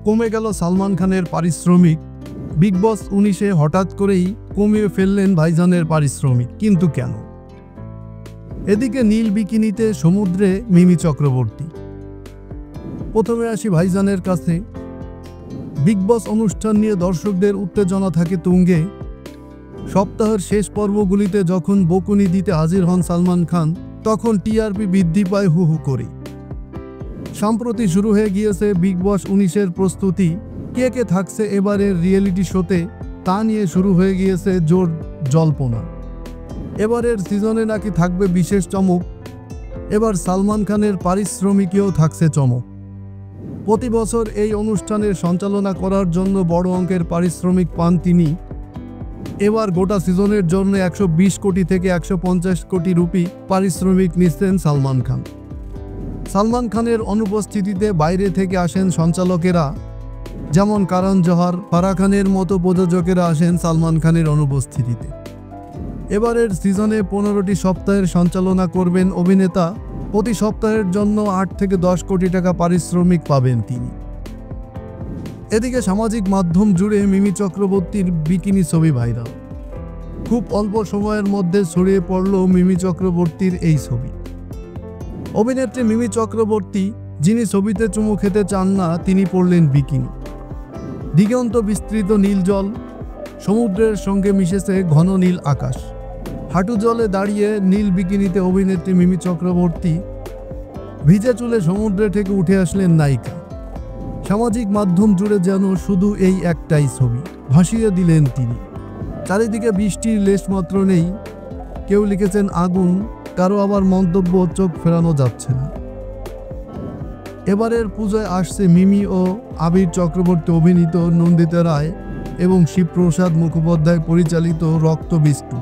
কমে গেল সালমান খানের পারিশ্রমিক। বিগ বস 19-এ হঠাৎ করেই কমিয়ে ফেললেন ভাইজানের পারিশ্রমিক, কিন্তু কেন? এদিকে নীল বিকিনিতে সমুদ্রে মিমি চক্রবর্তী। প্রথমে আসি ভাইজানের কাছে। বিগ বস অনুষ্ঠান নিয়ে দর্শকদের উত্তেজনা থাকে তুঙ্গে। সপ্তাহের শেষ পর্বগুলিতে যখন বকুনি দিতে হাজির হন সালমান খান, তখন টিআরপি বৃদ্ধি পায় হু হু করে। সম্প্রতি শুরু হয়ে গিয়েছে বিগ বস 19-এর প্রস্তুতি। কে কে থাকছে এবারের রিয়েলিটি শোতে, তা নিয়ে শুরু হয়ে গিয়েছে জোর জল্পনা। এবারের সিজনে নাকি থাকবে বিশেষ চমক। এবার সালমান খানের পারিশ্রমিকেও থাকছে চমক। প্রতি বছর এই অনুষ্ঠানের সঞ্চালনা করার জন্য বড় অঙ্কের পারিশ্রমিক পান তিনি। এবার গোটা সিজনের জন্য 120 কোটি থেকে 150 কোটি রুপি পারিশ্রমিক নিচ্ছেন সালমান খান। সালমান খানের অনুপস্থিতিতে বাইরে থেকে আসেন সঞ্চালকেরা, যেমন কারণ জোহর, ফারাহ খানের মতো প্রযোজকেরা আসেন সালমান খানের অনুপস্থিতিতে। এবারের সিজনে 15টি সপ্তাহের সঞ্চালনা করবেন অভিনেতা। প্রতি সপ্তাহের জন্য 8 থেকে 10 কোটি টাকা পারিশ্রমিক পাবেন তিনি। এদিকে সামাজিক মাধ্যম জুড়ে মিমি চক্রবর্তীর বিকিনি ছবি ভাইরাল। খুব অল্প সময়ের মধ্যে ছড়িয়ে পড়ল মিমি চক্রবর্তীর এই ছবি। অভিনেত্রী মিমি চক্রবর্তী, যিনি ছবিতে চুমু খেতে চান না, তিনি পরলেন বিকিনি। দিগন্ত বিস্তৃত নীল জল, সমুদ্রের সঙ্গে মিশেছে ঘন নীল আকাশ। হাঁটু জলে দাঁড়িয়ে নীল বিকিনিতে অভিনেত্রী মিমি চক্রবর্তী ভিজে চুলে সমুদ্রে থেকে উঠে আসলেন নায়িকা। সামাজিক মাধ্যম জুড়ে যেন শুধু এই একটাই ছবি ভাসিয়ে দিলেন তিনি। চারিদিকে বৃষ্টির লেশমাত্র নেই। কেউ লিখেছেন আগুন, কারো আবার মন্তব্য চোখ ফেরানো যাচ্ছে না। এবারের পূজায় আসছে মিমি ও আবির চক্রবর্তী অভিনীত নন্দিতা রায় এবং শিবপ্রসাদ মুখোপাধ্যায় পরিচালিত রক্তবিষ্টু।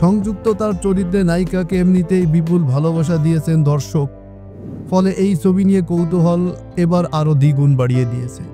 সংযুক্ত তার চরিত্রে নায়িকাকে এমনিতেই বিপুল ভালোবাসা দিয়েছেন দর্শক, ফলে এই ছবি নিয়ে কৌতূহল এবার আরও দ্বিগুণ বাড়িয়ে দিয়েছে।